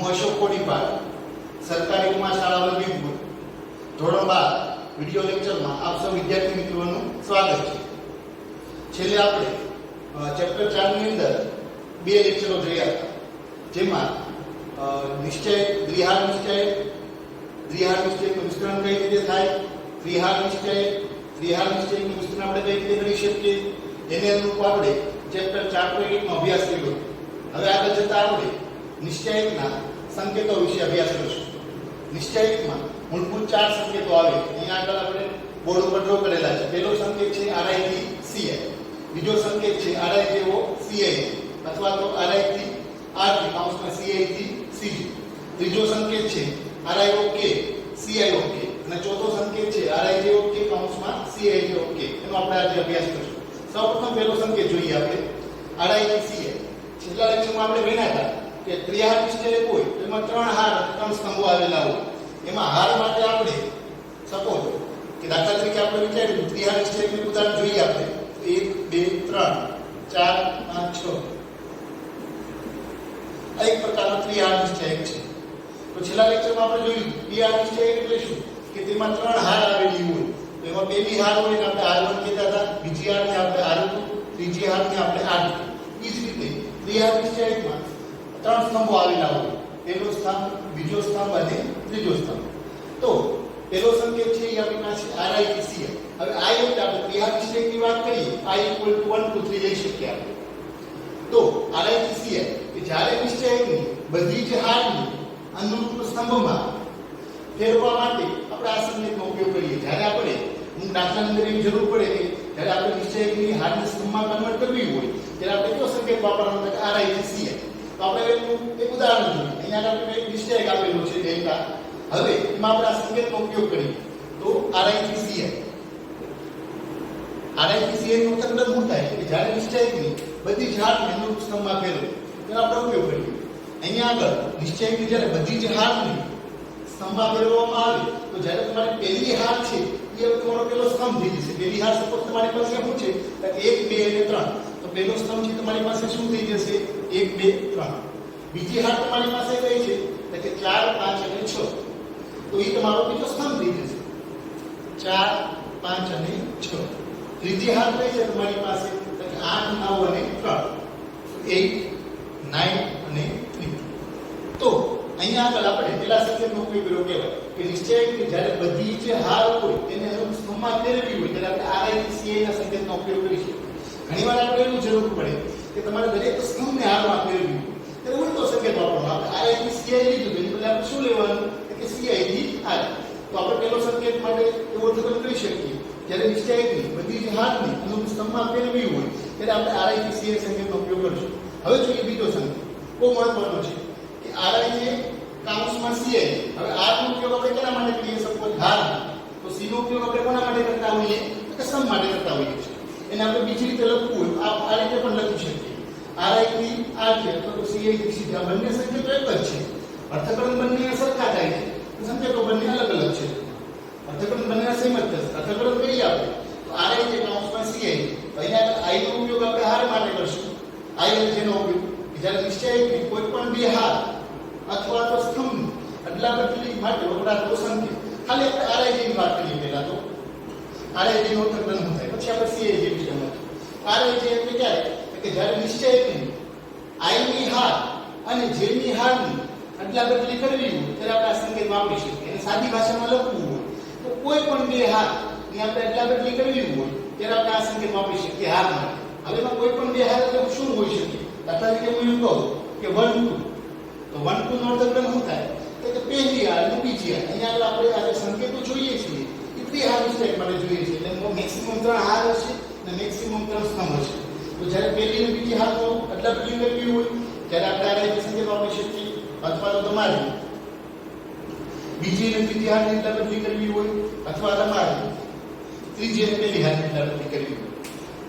હું અશોક કોડીપાલ સરકારી ઉમા શાળા વલભીપુર ધોરણ 12 વિડિયો લેક્ચરમાં આપ સૌ વિદ્યાર્થી મિત્રોનું સ્વાગત છે. છેલ્લે આપણે ચેપ્ટર 4 ની અંદર બે લેક્ચરો જોયા હતા, જેમાં નિશ્ચય, દ્વિહાર નિશ્ચયનું વિસ્તરણ કઈ રીતે થાય, ત્રિહાર નિશ્ચયનું વિસ્તરણ આપણે કઈ રીતે કરી શકીએ, એને અનુરૂપ આપણે ચેપ્ટર 4.1 નો અભ્યાસ કર્યો. હવે આગળ જતા આપણે નિશ્ચયકના સંકેતો વિશે અભ્યાસ કરીશું. નિશ્ચયકમાં મૂળભૂત 4 સંકેતો આવે. અહીંયા આગળ આપણે બોર્ડ ઉપર ડ્રો કરેલા છે. પહેલો સંકેત છે RI થી CI, બીજો સંકેત છે RI જેવો CI અથવા તો RI થી RT કૌંસમાં CI થી CG, ત્રીજો સંકેત છે RI OK CI OK અને ચોથો સંકેત છે RI જેવો K કૌંસમાં CI જેવો K. એનો આપણે આજે અભ્યાસ કરીશું. સૌપ્રથમ પહેલો સંકેત જોઈએ આપણે RI થી CI. છેલ્લા લેક્ચરમાં આપણે ભણ્યા હતા કે ત્રિહાર નિશ્ચય હોય તો એમાં 3 હાર 3 સ્તંભો આવેલા હોય. એમાં હાર માટે આપણે સપોઝ કે દાખલા તરીકે આપણે વિચાર્યું ત્રિહાર નિશ્ચયનું ઉદાહરણ જોઈએ આપણે 1 2 3 4 5 6 આ એક પ્રકારનો ત્રિહાર નિશ્ચય છે. તો છેલ્લા લેક્ચરમાં આપણે જોયું ત્રિહાર નિશ્ચય એટલે શું કે તેમાં 3 હાર આવેલી હોય. તો એમાં પહેલી હાર હોય ને આપણે R1 કહેતા હતા, બીજી હારને આપણે R2, ત્રીજી હારને આપણે R2. એ જ રીતે ત્રિહાર નિશ્ચયમાં 3 સ્તંભો આવેલા હોય. પહેલો સ્તંભ, બીજો સ્તંભ અને ત્રીજો સ્તંભ. તો પહેલો સંકેત છે એ આપણી પાસે RI થી CI. હવે I એટલે આપણે ત્રિહાર નિશ્ચયની વાત કરીએ, I = 1 2 3 લઈ શકીએ આપણે. તો RI થી CI કે જ્યારે નિશ્ચયની બધી જ હારની અનુરૂપ સ્તંભમાં ફેરવવા માટે આપણે આ સંકેતનો ઉપયોગ કરીએ. જ્યારે આપણે દાખલાની અંદર એવી જરૂર પડે કે જ્યારે આપણે નિશ્ચયની હારને સ્તંભમાં કન્વર્ટ કરવી હોય ત્યારે આપણે કયો સંકેત વાપરવાનો છે RI થી CI. તો આપણે એનું એક ઉદાહરણ જોઈએ. અહીંયા આપણે એક નિશ્ચય આપેલો છે ડેલ્ટા. હવે એમાં આપણે આ સંકેતનો ઉપયોગ કરીએ તો RI થી CI. RI થી CI નો મતલબ શું થાય કે જ્યારે નિશ્ચયની બધી જ હારને અનુરૂપ સ્તંભમાં ફેરવે તેનો આપણે ઉપયોગ કરીએ. અહીંયા આગળ નિશ્ચયની જ્યારે બધી જ હારને સ્તંભમાં ફેરવવામાં આવે તો જ્યારે તમારી પહેલી હાર છે એ તમારો પહેલો સ્તંભ થઈ જશે. પહેલી હાર સપોઝ તમારી પાસે શું છે 1 2 અને 3, તો પહેલો સ્તંભ છે તમારી પાસે શું થઈ જશે 1 2 3. બીજી હાર તમારી પાસે કઈ છે કે 4 5 અને 6, તો એ તમારો બીજો સ્તંભ થઈ જશે 4 5 અને 6. ત્રીજી હાર કઈ છે તમારી પાસે 8 9 અને 3, 8 9 અને 3. તો અહીંયા આગળ આપણે પેલા સંકેતનો ઉપયોગ કર્યો કહેવાય કે નિશ્ચય કે જ્યારે બધી જ હાર હોય તેને અનુરૂપ સ્તંભમાં ફેરવવી હોય ત્યારે આપણે RI થી CI ના સંકેતનો ઉપયોગ કરીશું. ઘણીવાર આપણે એવું જરૂર પડે કે તમારે દરેક સ્તંભને હારમાં ફેરવવી હોય ત્યારે ઉલટો સંકેત વાપરવાનો. આપણે RI થી CI લીધું એટલે આપણે શું લેવાનું કે CI થી RI. તો આપણે પેલો સંકેત માટે એવો અર્થઘટન કરી શકીએ જ્યારે નિશ્ચયની બધી જ હારને અનુરૂપ સ્તંભમાં ફેરવવી હોય ત્યારે આપણે RI થી CI સંકેતનો ઉપયોગ કરીશું. હવે જોઈએ બીજો સંકેત, બહુ મહત્વનો છે કે RI છે કૌંસમાં CI. હવે R નો ઉપયોગ આપણે કેના માટે કરીએ સપોઝ હાર, તો C નો ઉપયોગ આપણે કોના માટે કરતા હોઈએ તો સ્તંભ માટે કરતા હોઈએ છીએ. એને આપણે બીજી રીતે લખવું હોય આ રીતે પણ લખી શકીએ RI થી RT અથવા તો CI થી CG. આ બંને સંકેતો એક જ છે, અર્થઘટન બંને સરખા થાય છે, સંકેતો બંને અલગ અલગ છે. અર્થઘટન બંને સેમ જ થશે. અર્થઘટન કરીએ આપણે તો RI છે કૌંસમાં CI. અહીંયા I નો ઉપયોગ આપણે હાર માટે કરશું. I એટલે જેનો ઉપયોગ જ્યારે નિશ્ચયની કોઈ પણ બે હાર અથવા તો સ્તંભ અદલાબદલી માટે વપરાતો સંકેત. ખાલી આપણે RI ની વાત કરીએ પહેલા તો RI નો અર્થઘટન શું થાય, પછી આપણે CI વિશે સમજીએ. RI એટલે ક્યારે કે જ્યારે નિશ્ચયની I ની હાર અને J ની હારની અદલાબદલી કરવી હોય ત્યારે આપણે આ સંકેત વાપરી શકીએ. એને સાદી ભાષામાં લખવું હોય તો કોઈ પણ બે હાર ની આપણે અદલાબદલી કરવી હોય ત્યારે આપણે આ સંકેત વાપરી શકીએ હાર માટે. હવે એમાં કોઈ પણ બે હાર એટલે શું હોઈ શકે? દાખલા તરીકે હું એવું કહું કે 1 2, તો 1 2 નો અર્થઘટન શું થાય કે પહેલી હાર અને બીજી હાર. અહીંયા આપણે આ સંકેતો જોઈએ છીએ એ ત્રિહાર નિશ્ચય માટે જોઈએ છીએ એટલે મેક્સિમમ 3 હાર હશે અને મેક્સિમમ 3 સ્તંભ હશે. તો જ્યારે પહેલી અને બીજી હારનો અદલાબદલી કરવી હોય ત્યારે આપણે આ સંકેત વાપરી શકીએ. અથવા તો તમારે બીજી અને ત્રીજી હારની અદલાબદલી કરવી હોય અથવા તમારે ત્રીજી અને પહેલી હારની અદલાબદલી કરવી હોય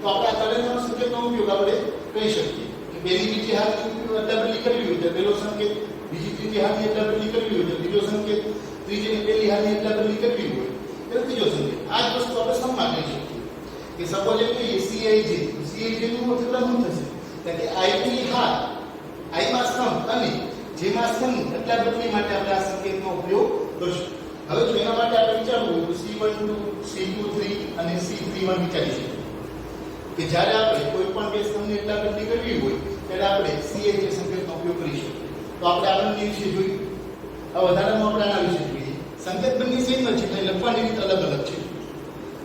તો આપણે આ ત્રણેયનો સંકેતનો ઉપયોગ આપણે કરી શકીએ. પહેલી બીજી હારની અદલાબદલી કરવી હોય તો પહેલો સંકેત, બીજી ત્રીજી હારની અદલાબદલી કરવી હોય તો બીજો સંકેત, ત્રીજી અને પહેલી હારની અદલાબદલી કરવી હોય તો ત્રીજો સંકેત. આ જ વસ્તુ આપણે સમમાં કરી શકીએ કે સપોઝ એમ કહીએ CI નું અર્થઘટન શું થશે કે I ની હાર I માં સ્તંભ અને J જેમાં સ્તંભ અદલાબદલી માટે આપણે આ સંકેતનો ઉપયોગ કરશું. હવે જો એના માટે આપણે વિચારવું હોય તો C12 C23 અને C31 વિચારી શકીએ કે જ્યારે આપણે કોઈ પણ બે સ્તંભની અદલાબદલી કરવી હોય ત્યારે આપણે CH સંકેતનો ઉપયોગ કરીશું. તો આપણે આનંદ વિશે જોઈએ. હવે વધારામાં આપણે આના વિશે જોઈએ. સંકેત બંને સેમ જ છે એટલે લખવાની રીત અલગ અલગ છે.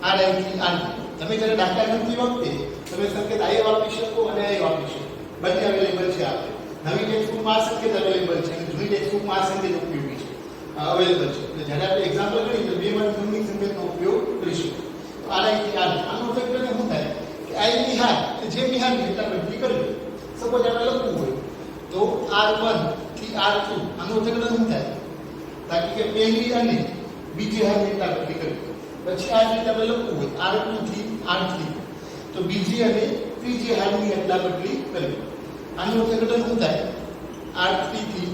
આ લાઈનથી આ તમે જ્યારે દાખલા ગણતી વખતે તમે સંકેત આ વાપરી શકો અને આ વાપરી શકો. બંને અવેલેબલ છે આપણે. નવી ટેક્સ્ટબુકમાં આ સંકેત અવેલેબલ છે અને જૂની ટેક્સ્ટબુકમાં આ સંકેત ઉપયોગી છે અવેલેબલ છે. એટલે જ્યારે આપણે એક્ઝામ્પલ કરીએ તો બેમાંથી ગમે સંકેતનો ઉપયોગ કરીશું. તો આ લાઈનથી આનો ઉપયોગ કરીને શું થાય કે આ નિહાર જે નિહારની અદલાબદલી કરવી. સપોઝ આપણે લખવું હોય તો R1 થી R2 આનો ઉપયોગ શું થાય તાકી કે પહેલી અને બીજી હારની અદલાબદલી કરવી. પછી આ રીતે આપણે લખવું હોય R2 થી R3 તો બીજી અને ત્રીજી હારની અદલાબદલી કરવી. આનું અર્થઘટન શું થાય R3 થી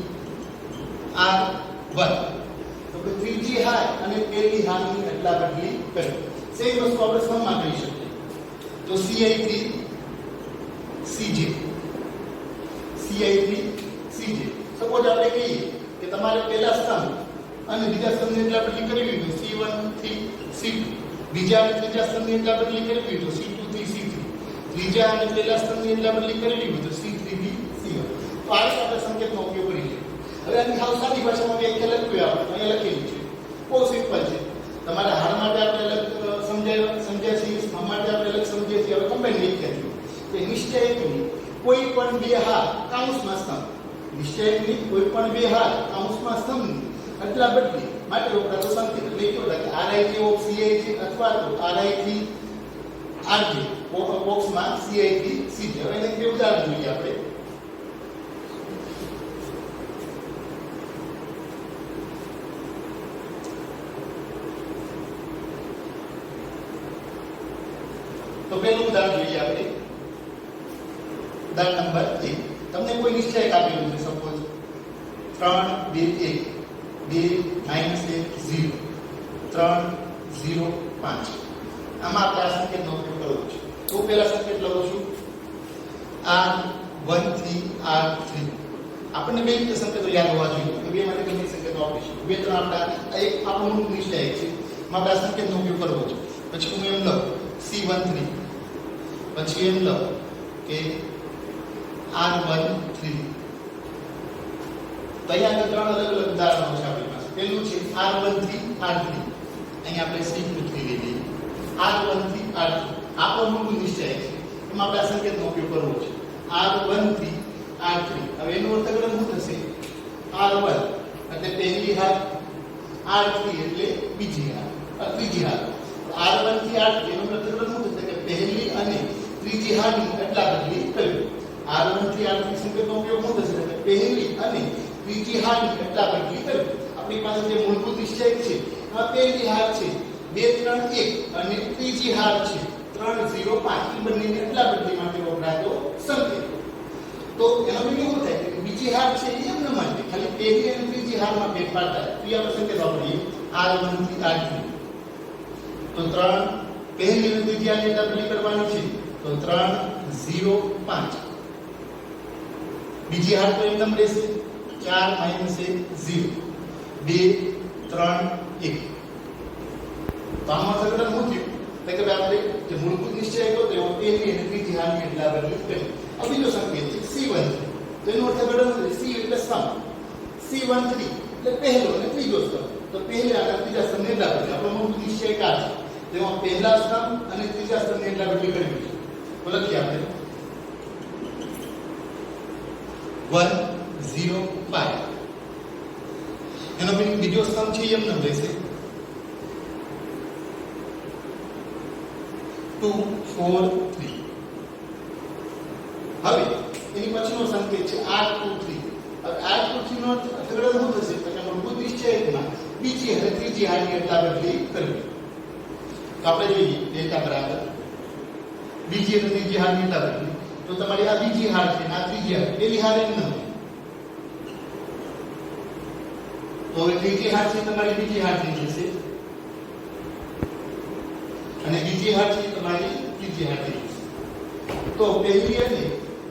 R1 તો કે ત્રીજી હાર અને પહેલી હારની અદલાબદલી કરવી. સેમ વસ્તુ આપણે સ્તંભમાં કરી શકીએ. તો CI3 CJ સપોઝ આપણે કહીએ કે તમારે પહેલા સ્તંભ અને બીજા સ્તંભની અદલાબદલી કરવી તો C1 થી C2 બીજા અને ત્રીજા સ્તંભની અદલાબદલી કરવી તો C2 થી C3 ત્રીજા અને પહેલા સ્તંભની અદલાબદલી કરવી તો C3 થી C1. તો આ રીતે આપણે સંકેતનો ઉપયોગ કરીએ. હવે આની હાવ સાદી ભાષામાં વ્યાખ્યા લખવી આપણે અહીંયા લખેલી છે. બહુ સિમ્પલ છે. તમારા હાર માટે આપણે અલગ સમજ્યા છે, સ્તંભ માટે આપણે અલગ સમજીએ છીએ. હવે કમ્બાઈન વ્યાખ્યા છે કે નિશ્ચયકની કોઈ પણ બે હાર કાઉન્સમાં સ્તંભ નિશ્ચયકની કોઈ પણ બે હાર કાઉન્સમાં સ્તંભની અદલાબદલી માટે વપરાતો સંકેત એટલે કેવો થાય RIJ ઓફ CIJ અથવા તો RI થી RJ બોક્સમાં CI થી CJ. હવે એને બે ઉદાહરણ જોઈએ આપણે. તો પહેલું ઉદાહરણ જોઈએ આપણે. ઉદાહરણ નંબર 1. તમને કોઈ નિશ્ચયક આપેલું છે સપોઝ 3 2 1 2 -1 0 3 0 5. આમાં આપણે આ સંકેતનો ઉપયોગ કરવો છે. તો પહેલા સંકેત લખું છું R1 થી R3. આપણને બે રીતે સંકેતો યાદ હોવા જોઈએ. બે માટે ગમે સંકેતો આપીશું. બે ત્રણ આપણા એક આપણું મૂળ નિશ્ચયક છે. આપણે આ સંકેતનો ઉપયોગ કરવો છે. પછી હું એમ લખું C13 પછી એમ લખું કે R13. તો અહીંયા ત્રણ અલગ અલગ ઉદાહરણો છે આપણી પાસે. પહેલું છે R1 થી R3. અહીંયા આપણે C23 લીધી. R1 થી R3 આપણો મૂળ નિશ્ચય છે. એમાં આપણે આ સંકેતનો ઉપયોગ કરવો છે. R1 થી R3. હવે એનું અર્થઘટન શું થશે R1 એટલે પહેલી હાર, R3 એટલે બીજી હાર, ત્રીજી હાર. R1 થી R3 એનું અર્થઘટન શું થશે કે પહેલી અને ત્રીજી હારની અદલાબદલી કરવી. R1 થી R3 સંકેતનો ઉપયોગ શું થશે કે પહેલી અને ત્રીજી હારની અદલાબદલી કરવી. આપણી પાસે જે મૂળભૂત નિશ્ચય છે આ પહેલી હાર છે 2 3 1 અને ત્રીજી હાર છે 3 0 5. એ બંનેની અદલાબદલી માટે વપરાતો સંકેત. તો એનો મીનિંગ શું થાય કે બીજી હાર છે એ એમ ન માનવી, ખાલી પહેલી અને ત્રીજી હારમાં ફેરફાર થાય. તો એ આપણે સંકેત વાપરીએ R1 થી R3. તો 3 પહેલી અને ત્રીજી હારની અદલાબદલી કરવાની છે તો 3 0 5. બીજી હાર તો એકદમ રહેશે 4 -1 0 2 3 1. તો આમાં અર્થઘટન શું થયું કે આપણે જે મૂળભૂત નિશ્ચય હતો તેઓ પહેલી અને ત્રીજી હારની અદલાબદલી કરી. આ બીજો સંકેત છે C13. તો એનું અર્થઘટન C એટલે સ્તંભ, C13 એટલે પહેલો અને ત્રીજો સ્તંભ. તો પહેલા અને ત્રીજા સ્તંભની અદલાબદલી આપણો મૂળભૂત નિશ્ચય કા છે તેમાં પહેલા સ્તંભ અને ત્રીજા સ્તંભની અદલાબદલી કરવી છે. તો લખીએ આપણે 1 0 5. એનો બીજો સ્તંભ છે એમ ન રહેશે 2 4 3. હવે એની પછીનો સંકેત છે R23. હવે R23 નો અર્થઘટન શું થશે તો મૂળભૂત નિશ્ચયકમાં બીજી અને ત્રીજી હારની અદલાબદલી કરવી. તો આપણે જોઈએ ડેટા બરાબર બીજી અને ત્રીજી હારની અદલાબદલી. તો તમારી આ બીજી હાર છે આ ત્રીજી હાર, પહેલી હાર એમ ન હોય. તો હવે ત્રીજી હાર છે તમારી બીજી હાર થઈ જશે અને બીજી હાર છે તમારી ત્રીજી હાર થઈ જશે. તો પહેલી અને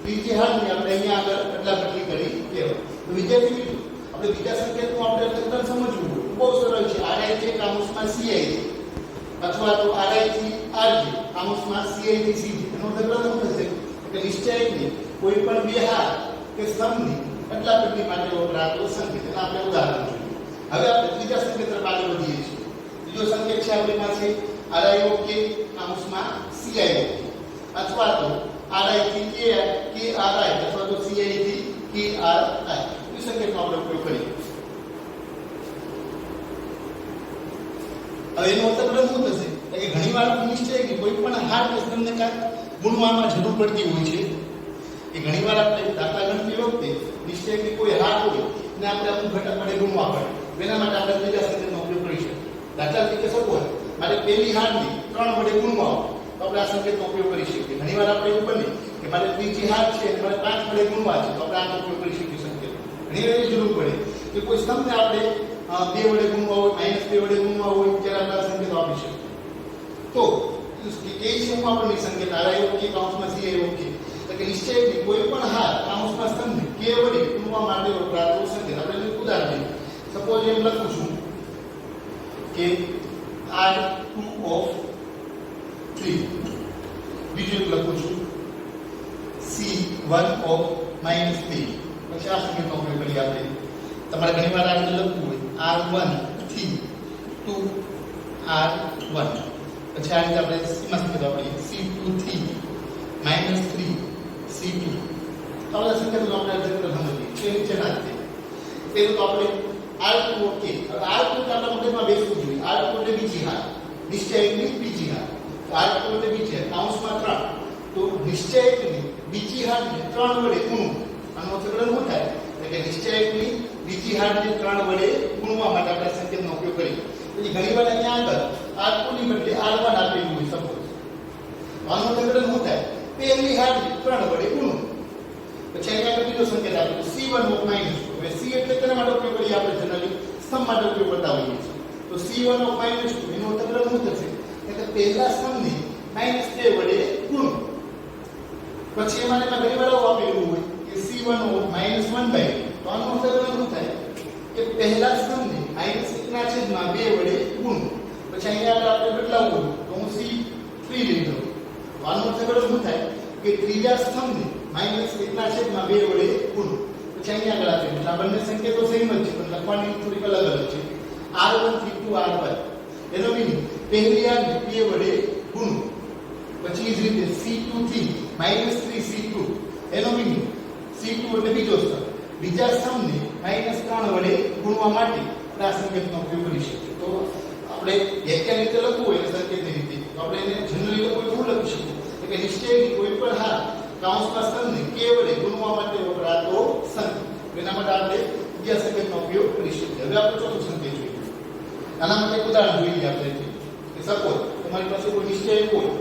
ત્રીજી હારની આપણે અહીંયા આગળ અદલાબદલી કરી કહેવાય. તો વિદ્યાર્થી મિત્રો આપણે બીજા સંકેતનું આપણે અર્થઘટન સમજવું બહુ સરળ છે. RI છે કાઉન્સમાં CI છે અથવા તો RI થી RJ કાઉન્સમાં CI થી CJ એનો અર્થઘટન શું થશે કે નિશ્ચયની કોઈ પણ બે હાર કે સ્તંભની અદલાબદલી માટે વપરાતો સંકેત. એના આપણે ઉદાહરણ જોઈએ. હવે આપણે ત્રીજા સંકેત તરફ આગળ વધીએ છીએ. બીજો સંકેત છે આપણી પાસે RIOK કાઉન્સમાં CIOK અથવા તો RI થી KRI અથવા તો CI થી KRI એ સંકેતનો આપણે ઉપયોગ કરીએ. હવે એનો અર્થઘટન શું થશે કે ઘણીવાર નિશ્ચય કે કોઈ પણ હાર કે સ્તંભને કાંઈક ગુણવામાં જરૂર પડતી હોય છે. એ ઘણીવાર આપણે દાખલા ગણતી વખતે નિશ્ચય કે કોઈ હાર હોય ને આપણે અમુક ઘટક વડે ગુણવા પડે. એના માટે આપણે ત્રીજા સંકેતનો ઉપયોગ કરી શકીએ. દાખલા તરીકે સપોઝ મારે પહેલી હારને 3 વડે ગુણવા હોય તો આપણે આ સંકેતનો ઉપયોગ કરી શકીએ. ઘણીવાર આપણે એવું બને કે મારે ત્રીજી હાર છે અને મારે 5 વડે ગુણવા છે તો આપણે આનો ઉપયોગ કરી શકીએ સંકેત. ઘણીવાર એવી જરૂર પડે કે કોઈ સ્તંભને આપણે 2 વડે ગુણવા હોય -2 વડે ગુણવા હોય ત્યારે આપણે આ સંકેતો આપી શકીએ. તો કે છે હું આપણને સંકેત RIOK કાઉન્સમાં CIOK તો કે નિશ્ચયની કોઈ પણ હાર કાઉન્સમાં સ્તંભને k વડે ગુણવા માટે વપરાતો સંકેત. આપણે એક ઉદાહરણ લઈએ. સપોઝ એમ લખું છું કે R2 of 3. બીજું એક લખું છું C1 of -3. પછી આ સંકેતનો ઉપયોગ કરીએ આપણે. તમારે ઘણીવાર આ રીતે લખવું હોય R1 થી 2 R1 પછી આ રીતે આપણે સીમા સંકેત આપીએ C2 થી -3 C2. તો આ સંકેતનો આપણે અર્થઘટન સમજીએ. એ નીચે ના રીતે પેલું તો આપણે R2 ઓકે. હવે R2 તો આપણા મગજમાં બેસવું જોઈએ. R2 એટલે બીજી હાર, નિશ્ચયની બીજી હાર. R2 એટલે બીજી હાર કાઉન્સમાં 3. તો નિશ્ચયની બીજી હારને 3 વડે ગુણવું. આનો અર્થઘટન શું થાય કે નિશ્ચયની બીજી હારને 3 વડે ગુણવા માટે આપણે સંકેતનો ઉપયોગ કરીએ. પછી ઘણીવાર અહીંયા આગળ R2 ની બદલે R1 આપેલું હોય સપોઝ. આનો અર્થઘટન શું થાય પહેલી હારને 3 વડે ગુણવું. પછી અહીંયા આગળ બીજો સંકેત આપ્યો C1 of -2. હવે C એટલે તેના માટે ઉપયોગ કરીએ આપણે જનરલી સ્તંભ માટે ઉપયોગ કરતા હોઈએ છીએ. તો C1 of -2 એનો અર્થઘટન શું થશે કે પહેલા સ્તંભને -2 વડે ગુણવું. પછી એમાં ઘણીવાર આવું આપેલું હોય કે C1 of -1/2. તો આનો અર્થઘટન શું થાય કે પહેલા સ્તંભને -1/2 વડે ગુણવું. પછી અહીંયા આપણે બદલાવવું તો હું C3 લઈ લઉં. તો આનો અર્થઘટન શું થાય કે ત્રીજા સ્તંભને -1/2 વડે ગુણવું. પછી અહીંયા આગળ આપેલું આ બંને સંકેતો સેમ જ છે પણ લખવાની થોડીક અલગ અલગ છે. R1 થી 2 R1 એનો મીનિંગ પહેલી હારને 2 વડે ગુણવું. પછી એ જ રીતે C2 થી -3 C2 એનો મીનિંગ C2 એટલે બીજો સ્તંભ બીજા સ્તંભને -3 વડે ગુણવા માટે આપણે આ સંકેતનો ઉપયોગ કરી શકીએ. તો આપણે વ્યાખ્યા રીતે લખવું હોય સંકેતની રીતે તો આપણે એને જનરલી લખવું શું લખી શકીએ કે નિશ્ચયની કોઈ પણ હાર કાઉન્સમાં સ્તંભને k વડે ગુણવા માટે વપરાતો સંકેત. એના માટે આપણે બીજા સંકેતનો ઉપયોગ કરી શકીએ. હવે આપણે ચોથું સંકેત જોઈએ. આના માટે એક ઉદાહરણ જોઈ લઈએ આપણે કે સપોઝ તમારી પાસે કોઈ નિશ્ચય હોય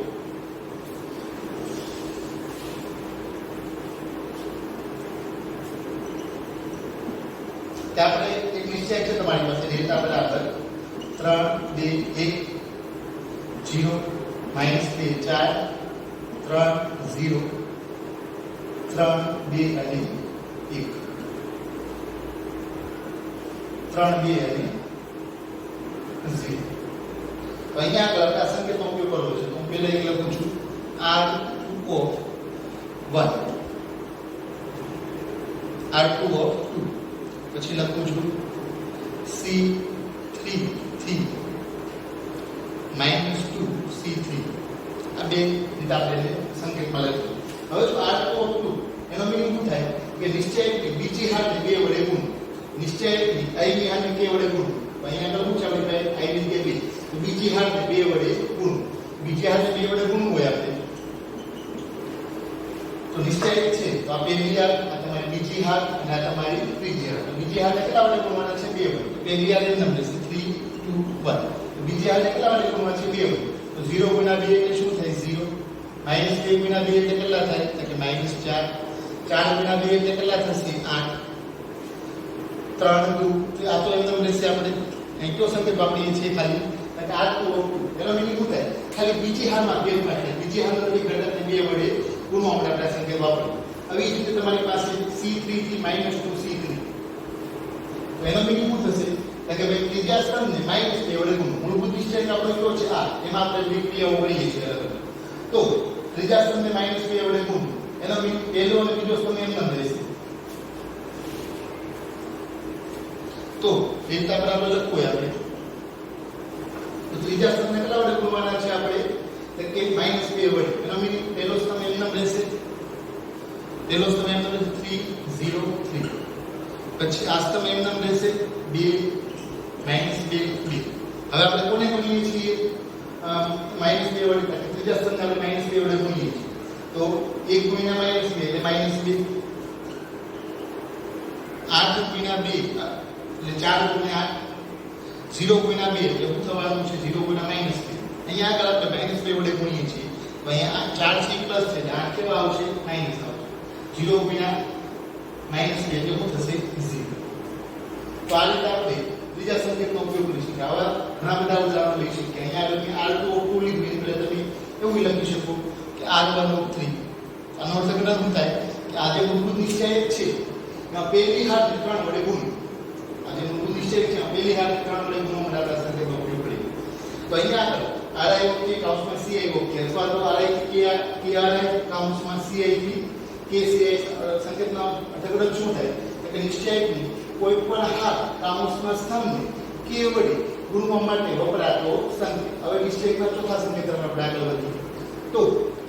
કે આપણે એક નિશ્ચય છે તમારી પાસે ડેલ્ટા બરાબર 3 2 1 0 -2 4 3 0 3 2 અને 1 3 2 અને 0. તો અહીંયા આગળ આ સંકેતનો ઉપયોગ કરવો છે. તો હું પહેલા એક લખું છું R2 of 1 R2 of 2 પછી લખું છું C3 થી -2 C3. આ બે રીતે આપણે સંકેતમાં લખીશું. હવે જો R2 of 2 એનો મીનિંગ શું થાય કે નિશ્ચયની બીજી હારને 2 વડે ગુણવું. નિશ્ચયની I ની હારને k વડે ગુણવું. તો અહીંયા આગળ શું છે આપણી પાસે I ની કે 2 તો બીજી હારને 2 વડે ગુણવું. બીજી હારને 2 વડે ગુણવું હોય આપણે તો નિશ્ચય છે તો આ પહેલી હાર આ તમારી બીજી હાર અને આ તમારી ત્રીજી હાર. તો બીજી હારને કેટલા વડે ગુણવાના છે 2 વડે. પહેલી હાર એમ નામ લેશે 3 2 1. તો બીજી હારને કેટલા વડે ગુણવા છે 2 વડે. તો 0 ગુણ્યા 2 એટલે શું થાય 0. -2 ગુણ્યા 2 એટલે કેટલા થાય તો કે -4. 4 ગુણ્યા 2 એટલે કેટલા થશે 8. 3 2 આ તો એમ લેશે આપણે અહીં કયો સંકેત વાપરીએ છીએ ખાલી કે R2 of 2 એનો મીનિંગ શું થાય ખાલી બીજી હારમાં ફેરફાર થાય. બીજી હારનો એક ઘટકને 2 વડે ગુણવા માટે આપણે સંકેત વાપરીએ. હવે એ રીતે તમારી પાસે C3 થી -2C3 તો એનો મિનિંગ શું થશે કે ભાઈ ત્રીજા સ્તંભને -2 વડે ગુણો. મૂળભૂત નિશ્ચયક આપણો કયો છે આ, એમાં આપણે બે ક્રિયાઓ કરીએ છીએ અલગ અલગ. તો ત્રીજા સ્તંભને -2 વડે ગુણો, એનો મિનિંગ પહેલો અને બીજો સ્તંભ એમ ન રહેશે. તો એ રીતે આપણે લખવું આપણે તો ત્રીજા સ્તંભને કેટલા વડે ગુણવાના છે આપણે તો કે -2 વડે. એનો મિનિંગ પહેલો સ્તંભ એમ ન રહેશે, પહેલો સ્તંભ એમ ન રહેશે 3 0 3. પછી આ સ્તંભ એમ ન રહેશે 2 -2 3. હવે આપણે કોને ગુણીએ છીએ -2 વડે, ત્રીજા સ્તંભને આપણે -2 વડે ગુણીએ છીએ. તો 1 ગુણ્યા -2 એટલે -2, 8 ગુણ્યા 2 એટલે 4 ગુણ્યા 8, 0 ગુણ્યા 2 એટલે શું થવાનું છે 0 ગુણ્યા -2. અહીંયા આગળ આપણે -2 વડે ગુણીએ છીએ તો અહીંયા 4 છે પ્લસ છે એટલે 8 કેવા આવશે માઈનસ આવશે. 0 ગુણ્યા -2 એટલે શું થશે 0. તો આ રીતે આપણે ત્રીજા સંકેતનો ઉપયોગ કરી શકીએ. આવા ઘણા બધા ઉદાહરણો લઈ શકીએ. અહીંયા આગળ R2 O2 લીધું એટલે તમે એવું લખી શકો કે R1 O3. આનો અર્થ કેટલા શું થાય કે આ જે મૂળભૂત નિશ્ચયક છે એમાં પહેલી હાર ત્રિકોણ વડે ગુણો. આ જે મૂળભૂત નિશ્ચયક છે પહેલી હાર ત્રિકોણ વડે ગુણો માટે આપણા સંકેતનો ઉપયોગ કરીએ. તો અહીંયા આગળ RI ઓકે કૌંસમાં CI ઓકે અથવા તો RI KRI કૌંસમાં CI થી KCI સંકેતનો અર્થઘટન શું થાય કે નિશ્ચયકની કોઈ પણ હાર કૌંસમાં સ્તંભને K વડે ગુણવા માટે વપરાતો સંકેત. હવે નિશ્ચયકના ચોથા સંકેત તરફ આપણે આગળ વધીએ. તો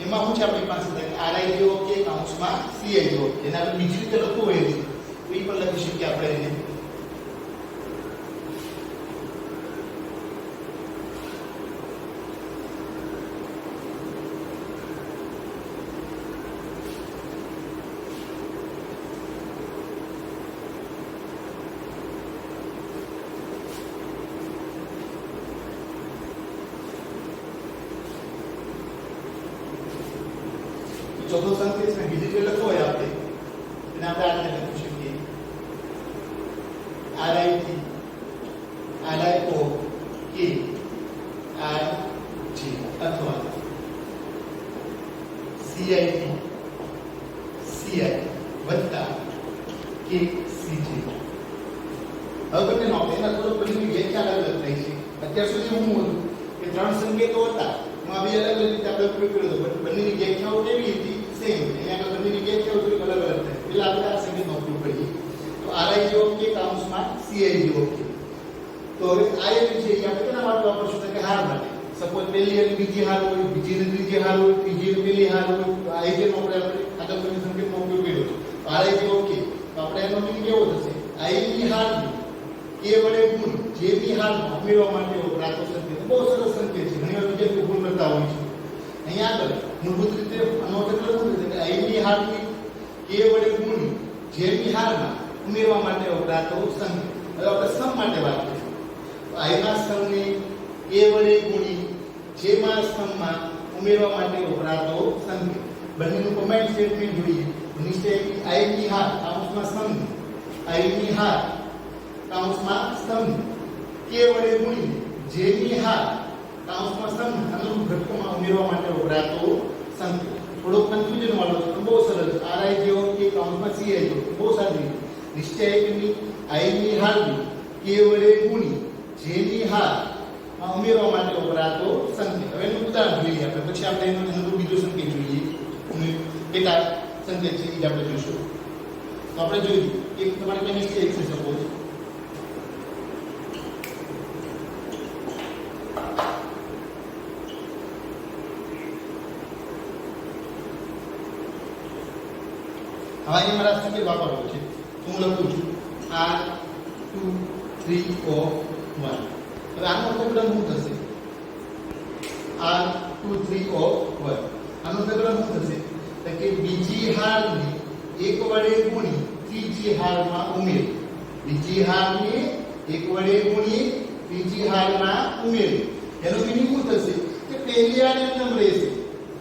એમાં શું છે આપણી પાસે RI જેવો K કૌંસમાં CI જેવો એને આપણે બીજી રીતે લખવું હોય તો એ પણ લખી શકીએ આપણે એને. ચોથો સંકેત છે બીજી રીતે લખવો હોય આપણે એને આપણે આ રીતે લખી શકીએ RI થી RIO K I G અથવા CI થી CI વત્તા K C G. હવે બંને નો એના થોડો બધી વ્યાખ્યા અલગ અલગ થઈ છે. અત્યાર સુધી શું હતું કે ત્રણ સંકેતો હતા એમાં બે અલગ અલગ રીતે આપણે ઉપયોગ કર્યો હતો. બંનેની વ્યાખ્યાઓ કેવી હતી સેમ. અહીંયા આગળ બંનેની વ્યાખ્યાઓ થોડી અલગ અલગ થાય. પેલા આપણે આ સંકેતનો ઉપયોગ કરીએ તો RI જેવો કે કૌંસમાં CI જેવો કે. તો હવે આ એક છે કે આપણે કેના માટે વાપરશું તો કે હાર માટે. સપોઝ પહેલી અને બીજી હાર હોય, બીજી અને ત્રીજી હાર હોય, ત્રીજી અને પહેલી હાર હોય તો આ એક નો આપણે આગળ બંને સંકેતનો ઉપયોગ કર્યો છે. RI જેવો કે તો આપણે એનો મીનિંગ કેવો થશે I ની હાર K વડે ગુણ જે ની હાર ઉમેરવા માટે વપરાતો સંકેત. બહુ સરસ સંકેત છે. ઘણી વાર વિદ્યાર્થીઓ ભૂલ કરતા હોય છે. અહીંયા આગળ મૂળભૂત રીતે આનો અર્થ શું છે કે I ની હાર K વડે ગુણ જે ની હારમાં ઉમેરવા માટે વપરાતો સંકેત. હવે આપણે સમ માટે વાત કરીએ તો I ના સ્તંભને K વડે ગુણી જે માં સ્તંભમાં ઉમેરવા માટે વપરાતો સંકેત. બંનેનું કમ્બાઈન્ડ સ્ટેટમેન્ટ જોઈએ. નિશ્ચય I ની હાર કૌંસમાં સ્તંભ I ની હાર કૌંસમાં સ્તંભ K વડે ગુણી જે ની હાર કૌંસમાં સ્તંભ અનુરૂપ ઘટકોમાં ઉમેરવા માટે વપરાતો સંકેત. થોડો કન્ફ્યુઝન વાળો છે પણ બહુ સરસ. RI જેવો કે કૌંસમાં CI જેવો બહુ સારી રીતે નિશ્ચયકની I ની હારની K વડે ગુણી જે ની હાર ઉમેરવા માટે વપરાતો સંકેત. હવે એનું ઉદાહરણ જોઈએ આપણે પછી આપણે એનો અનુરૂપ બીજો સંકેત જોઈએ. પેટા સંકેત છે એ આપણે જોઈશું. તો આપણે જોઈએ એક તમારી પાસે નિશ્ચયક છે સપોઝ હવે અહીં મારા સંકેત વાપરવો છે. હું લખું છું R2 3 O 1. હવે આનો અર્થઘટન શું થશે R2 3 O 1. આનો અર્થઘટન શું થશે તો કે બીજી હારને એક વડે ગુણી ત્રીજી હારમાં ઉમેરી. બીજી હારને એક વડે ગુણી ત્રીજી હારમાં ઉમેરી. એનો મીનિંગ શું થશે કે પહેલી હાર એમનેમ રહેશે,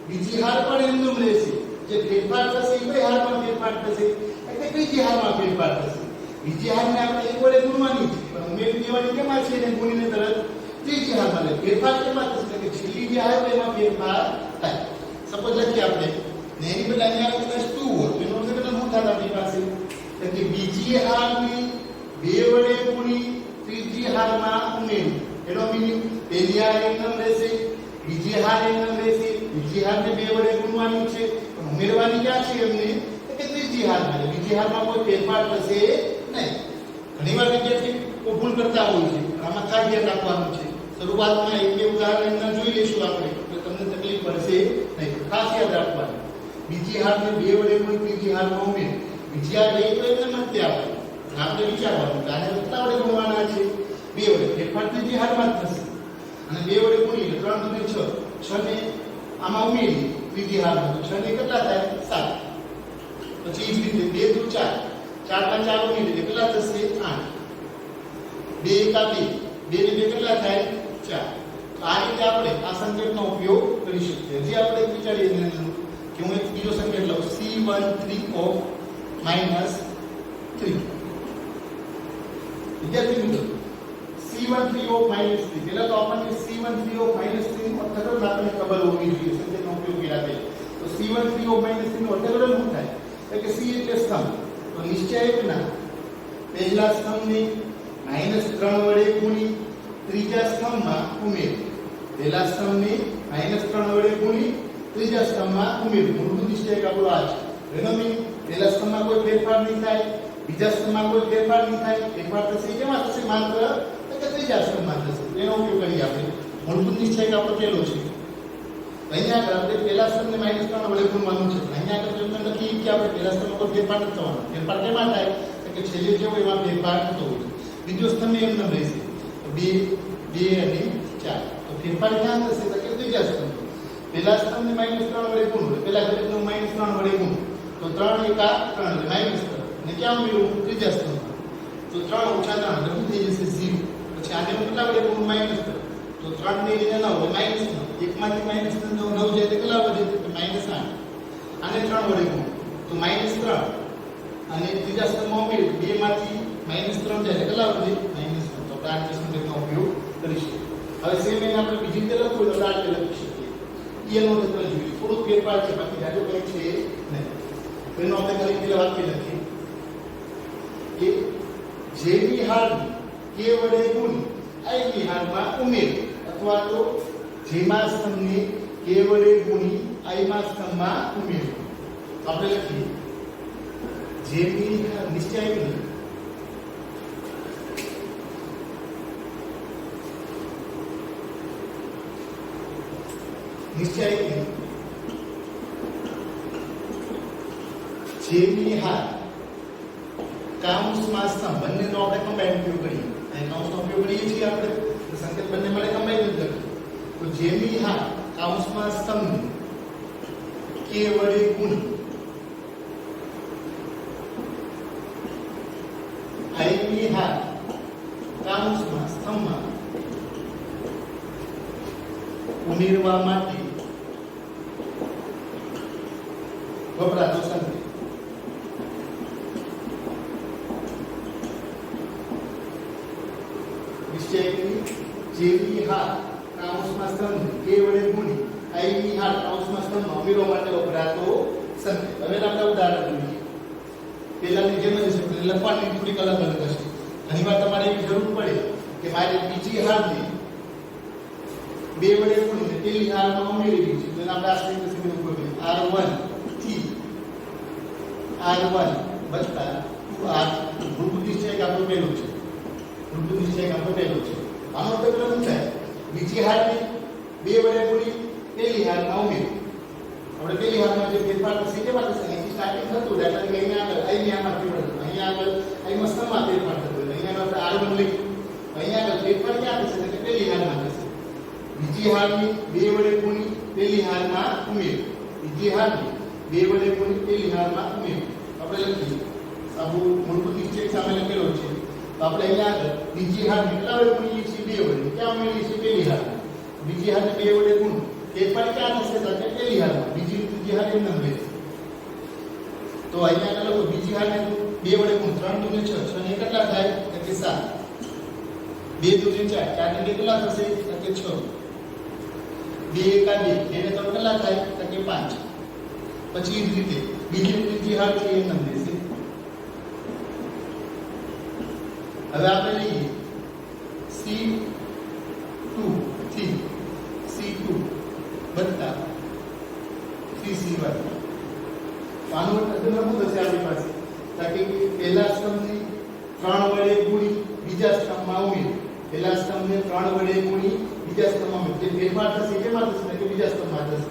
બીજી હાર પણ એમનેમ રહેશે. જે ફેરફાર થશે એ કઈ હારમાં ફેરફાર થશે એટલે ત્રીજી હારમાં ફેરફાર થશે. બીજી હારને આપણે એક વડે ગુણવાની છે પણ ઉમેરી દેવાની કેમાં છે એને ગુણીને તરત ત્રીજી હારમાં લે. ફેરફાર કેમાં થશે કે છેલ્લી જે હાર એમાં ફેરફાર થાય. સપોઝ લખીએ આપણે ને એની બદલે અહીંયા +2 હોય એનો મતલબ હારમાં ઉમેર્યું એનો મીનિંગ પહેલી હાર એક નંબર રહેશે, બીજી હાર એક નંબર રહેશે, બીજી હારને 2 વડે ગુણવાની છે પણ ઉમેરવાની ક્યાં છે એમને કે ત્રીજી હારમાં, એટલે બીજી હારમાં કોઈ ફેરફાર થશે નહીં. ઘણીવાર વિદ્યાર્થી ભૂલ કરતા હોય છે, આમાં ખાસ ધ્યાન રાખવાનું છે. શરૂઆતમાં એક બે ઉદાહરણ એમના જોઈ લઈશું આપણે એટલે તમને તકલીફ પડશે નહીં. ખાસ યાદ રાખવાનું, બીજી હારને 2 વડે ગુણ ત્રીજી હારમાં ઉમેર, બીજી હાર લઈ તો એમને મત આપણે આપણે વિચારવાનું કે આને કેટલા વડે ગુણવાના છે, 2 વડે, ફેરફાર ત્રીજી હારમાં જ થશે અને 2 વડે ગુણી એટલે 3 દૂને 6, 6 ને આમાં ઉમેરી ત્રીજી હારમાં તો 6 ને કેટલા થાય 7. પછી એ જ રીતે 2 દૂ 4, 4 માં 4 ઉમેરી એટલે કેટલા થશે 8, 2 એકા 2, 2 ને 2 કેટલા થાય 4. તો આ રીતે આપણે આ સંકેતનો ઉપયોગ કરી શકીએ. હજી આપણે એક વિચારીએ કે હું એક બીજો સંકેત લઉં C13 of -3. વિદ્યાર્થી મિત્રો C13 of -3 પહેલા તો આપણને C13 of -3 નો અર્થઘટન આપણને ખબર હોવી જોઈએ સંકેતનો ઉપયોગ કર્યા છે. તો C13 of -3 નો અર્થઘટન શું થાય એટલે કે C એટલે સ્તંભ, તો નિશ્ચયકના પહેલા સ્તંભને -3 વડે ગુણી ત્રીજા સ્તંભમાં ઉમેર, પહેલા સ્તંભને -3 વડે ગુણી ત્રીજા સ્તંભમાં ઉમેર. મૂળભૂત નિશ્ચયક આપણો આ છે. એનો મીનિંગ પહેલા સ્તંભમાં કોઈ ફેરફાર નહીં થાય, બીજા સ્તંભમાં કોઈ ફેરફાર નહીં થાય, ફેરફાર થશે કેમાં થશે માત્ર કે ત્રીજા સ્તંભમાં થશે. એનો ઉપયોગ કરીએ આપણે. મૂળભૂત નિશ્ચયક આપણો પહેલો છે. અહીંયા આગળ આપણે પહેલા સ્તંભને -3 વડે ગુણવાનું છે. અહીંયા આગળ તમને નથી કે આપણે પહેલા સ્તંભમાં કોઈ ફેરફાર નથી થવાનો. ફેરફાર કેમાં થાય કે છેલ્લે જેવો એમાં ફેરફાર થતો હોય. બીજો સ્તંભ એમ ન રહેશે, 2 2 અને 4. તો ફેરફાર ક્યાં થશે તો કે ત્રીજા સ્તંભ. પહેલા સ્તંભને -3 વડે ગુણો, પહેલા ઘટકનો -3 વડે ગુણો તો 3 એકા 3 એટલે -3 અને ક્યાં ઉમેરું ત્રીજા સ્તંભમાં. તો 3 ઓછા 3 એટલે શું થઈ જશે 0. પછી આને કેટલા વડે ગુણું -3 તો 3 ને લઈને 9 એટલે -9, એકમાંથી -3 જો 9 જાય તો કેટલા વધે તો -8. આને 3 વડે ગુણો તો -3 અને ત્રીજા સ્તંભમાં ઉમેર 2 માંથી -3 જાય એટલે કેટલા વધે -3. તો આપણે આ સંકેતનો ઉપયોગ કરીશું. હવે સેમ એને આપણે બીજી રીતે લખવું તો આ રીતે લખી શકીએ. એનો તો તમે જોયું થોડું ફેરફાર છે, બાકી જાજો કંઈ છે નહીં. તો એનો આપણે ખાલી પેલા વાક્ય લખીએ કે જેની હારની કે વડે ગુણી આઈની હારમાં ઉમેર, અથવા તો જેમાં સ્તંભને કે વડે ગુણી આઈમાં સ્તંભમાં ઉમેર. આપણે લખીએ જેની નિશ્ચયની જેની હાર કાઉન્સમાં સ્તંભ બંનેનો આપણે કમ્બાઈન ઉપયોગ કરીએ. અહીં કાઉન્સનો ઉપયોગ કરીએ છીએ આપણે તો સંકેત બંને મળે કમ્બાઈન જ કરીએ. તો જેની હાર કાઉન્સમાં સ્તંભ કે વડે ગુણી આઈની હાર કાઉન્સમાં સ્તંભમાં ઉમેરવા માટે વપરાતો સંકેત. નિશ્ચયની જેની હાર કાઉન્સમાં સ્તંભ કે વડે ગુણી આઈની હાર કાઉન્સમાં સ્તંભમાં ઉમેરવા માટે વપરાતો સંકેત. હવે આપણે ઉદાહરણ જોઈએ. પહેલાની જેમ જ છે, લખવાની થોડીક અલગ અલગ હશે. ઘણીવાર તમારે એવી જરૂર પડે કે મારે બીજી હારને 2 વડે ગુણીને પેલી હારમાં ઉમેરવી છે. તો આપણે આ રીતે ઉપયોગ કરીએ R1 થી R1 વત્તા 2R. મૂળભૂત નિશ્ચયક આપણો પહેલો છે. મૂળભૂત નિશ્ચયક આપણો પહેલો છે. આનો અર્થ શું થાય? બીજી હારને 2 વડે ગુણી પેલી હારમાં ઉમેર. આપણે પેલી હારમાં જે ફેરફાર થશે કેમાં થશે? અહીંથી સ્ટાર્ટિંગ થતું એટલે કે અહીંયા આગળ અહીં આમાં ફેરફાર થતો, અહીંયા આગળ અહીં મસ્તમાં ફેરફાર થતો એટલે અહીંયા આપણે R1 લઈ અહીંયા આગળ ફેરફાર ક્યાં થશે એટલે પેલી હારમાં થશે. બીજી હારની 2 વડે ગુણી પેલી હારમાં ઉમેર, બીજી હારની 2 વડે ગુણી પેલી હારમાં ઉમેર. આપણે લખીએ આપણું મૂળભૂત નિશ્ચયક સામે લખેલો છે. તો આપણે અહીંયા આગળ બીજી હાર કેટલા વડે ગુણીએ છીએ 2 વડે, ક્યાં ઉમેરીએ છીએ પેલી હારમાં. બીજી હારને 2 વડે ગુણ ફેરફાર ક્યાં થશે તો કે પેલી હારમાં, બીજી ત્રીજી હાર એમ નંબર છે. તો અહીંયા આગળ લખો બીજી હારને 2 વડે ગુણ 3 દૂને 6, 6 ને કેટલા થાય તો કે 7, 2 દૂને 4, 4 ને 2 કેટલા થશે તો કે 6, 2 એકા 2, 2 ને 3 કેટલા થાય તો કે 5. પછી એ જ રીતે બીજી ત્રીજી હાર છે એ નંબર છે. હવે આપણે લઈએ C2 થી C2 વત્તા 3C1 આનું અર્થઘટન શું થશે આપણી પાસે તાકે પહેલા સ્તંભને 3 વડે ગુણી બીજા સ્તંભમાં ઉમેરી પહેલા સ્તંભને 3 વડે ગુણી બીજા સ્તંભમાં ઉમેરી જે ફેરફાર થશે કેમાં થશે કે બીજા સ્તંભમાં થશે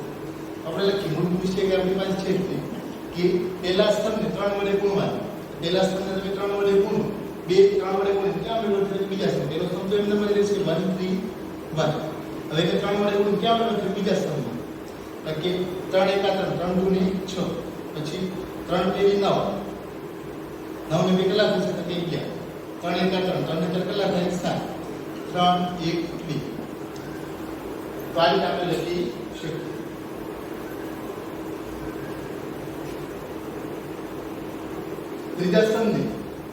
આપણે લખી મૂળ મિસ્ટેક આપણી પાસે છે કે પહેલા સ્તંભને 3 વડે ગુણવાનું પહેલા સ્તંભને તમે 3 વડે ગુણો 2 3 વડે ગુણો ક્યાં મળે બીજા સ્તંભ પહેલો સ્તંભ તો એમને મળી રહેશે 1 3 1 હવે કે 3 વડે ગુણો ક્યાં મળે બીજા સ્તંભમાં કે 3 1 3 3 2 ને 6 પછી 3 3 9 9 ને કેટલા થશે તો કે 11 3 1 3 3 ને કેટલા થાય 7 3 1 2 તો આ રીતે આપણે લખી શકીએ ત્રીજા સ્તંભને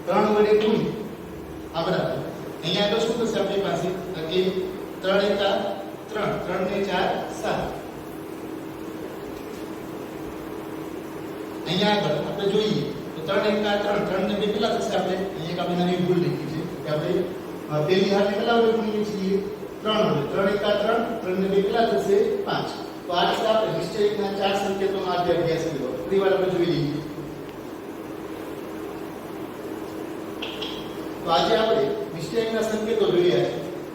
3 વડે ગુણી આ બરાબર અહીંયા આગળ શું થશે આપણી પાસે કે 3 1 3 3 ને 4 7 અહીંયા આગળ આપણે જોઈએ તો 3 1 3 3 ને 2 કેટલા થશે આપણે અહીંયા એક આપણે નવી ભૂલ લખી છે કે આપણે પહેલી હારને કેટલા વડે ગુણીએ છીએ 3 વડે 3 1 3 3 ને 2 કેટલા થશે 5 તો આ રીતે આપણે નિશ્ચયકના 4 સંકેતોનો આજે અભ્યાસ કર્યો ફરીવાર આપણે જોઈ લઈએ તો આજે આપણે નિશ્ચયકના સંકેતો જોયા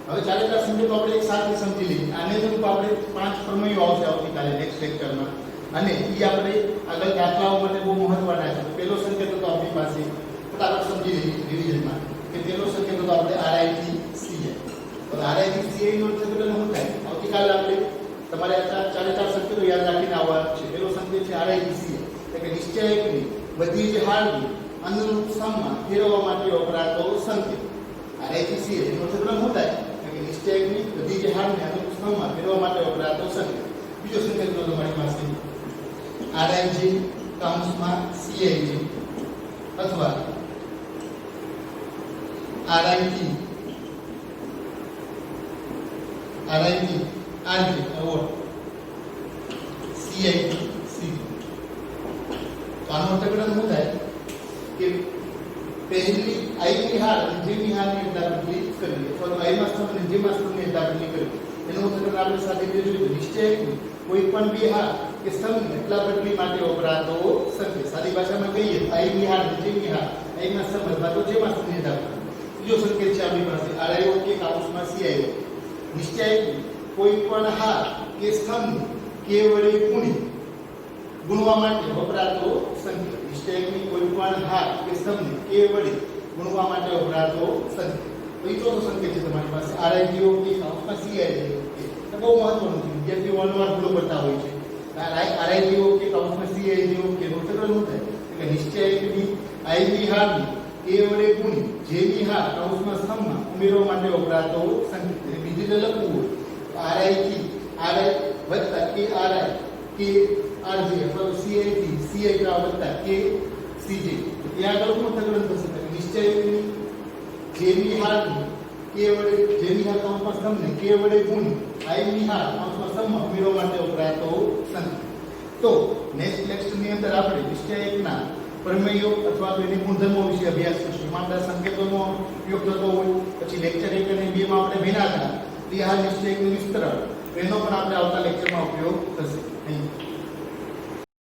છે હવે ચારેતા સંકેતો આપણે એક સાથે સમજી લઈએ આને જો આપણે 5 પ્રમેયો આવશે આવતીકાલે નેક્સ્ટ લેક્ચરમાં અને ઈ આપણે આગળ દાખલાઓ માટે બહુ મહત્વના છે પહેલો સંકેત તો આપણી પાસે ફટાફટ સમજી લઈએ રિવિઝનમાં કે પહેલો સંકેત તો આપણે RI થી CI તો RI થી CI નો અર્થઘટન શું થાય આવતીકાલે આપણે તમારે આ ચારેતા સંકેતો યાદ રાખીને આવવાનું છે પહેલો સંકેત છે RI થી CI એટલે કે નિશ્ચયકની બધી જ હારની અનુરૂપ સ્તંભમાં ફેરવવા માટે વપરાતો સંકેત RI થી CI નો અર્થઘટન શું થાય કે નિશ્ચયકની બધી જ હારને અનુરૂપ સ્તંભમાં ફેરવવા માટે વપરાતો સંકેત બીજો સંકેત તો તમારી પાસે RIJ કૌંસમાં CIJ અથવા RIT RJ or CIT CP તો આનો અર્થઘટન શું થાય કે પહેલી I ની હાર અને J ની હારની અદલાબદલી કરવી અથવા તો I માં સ્તંભ અને J માં સ્તંભની અદલાબદલી કરવી એનો અર્થઘટન આપણે સાથે જોયું નિશ્ચયકની કોઈ પણ બે હાર કે સ્તંભની અદલાબદલી માટે વપરાતો સંકેત સાદી ભાષામાં કહીએ I ની હાર J ની હાર I માં સ્તંભ અથવા તો J માં સ્તંભની અદલાબદલી બીજો સંકેત છે આપણી પાસે RIO કે કૌંસમાં CIO નિશ્ચયકની કોઈ પણ હાર કે સ્તંભને k વડે ગુણવા માટે વપરાતો સંકેત નિશ્ચયકની કોઈ પણ હાર કે સ્તંભને k વડે ગુણવા માટે વપરાતો સંકેત તો એ ચોથો સંકેત છે તમારી પાસે RIO કે કૌંસમાં CIO તો બહુ મહત્વનું છે વિદ્યાર્થીઓ વારંવાર ભૂલો કરતા હોય છે RIO કે કૌંસમાં CIO કે અર્થઘટન શું થાય કે નિશ્ચયકની I ની હારની k વડે ગુણી J ની હાર કૌંસમાં સ્તંભમાં ઉમેરવા માટે વપરાતો સંકેત બીજી રીતે લખવું હોય RI થી RI વત્તા KRI કે RJ અથવા CI થી CI વત્તા કે CJ ત્યાં આગળ શું અર્થઘટન થશે નિશ્ચયકની J ની હારની k વડે J ની હાર કૌંસમાં સ્તંભને k વડે ગુણી I ની હાર કૌંસમાં સ્તંભમાં ઉમેરવા માટે વપરાતો સંકેત તો નેક્સ્ટ લેક્ચરની અંદર આપણે નિશ્ચયકના પ્રમેયો અથવા તો એની ગુણધર્મો વિશે અભ્યાસ કરીશું માત્ર સંકેતોનો ઉપયોગ થતો હોય પછી લેક્ચર 1 અને 2 માં આપણે ભેના હતા નિશ્ચયકનું વિસ્તરણ એનો પણ આપણે આવતા લેક્ચરમાં ઉપયોગ થશે. Thank you.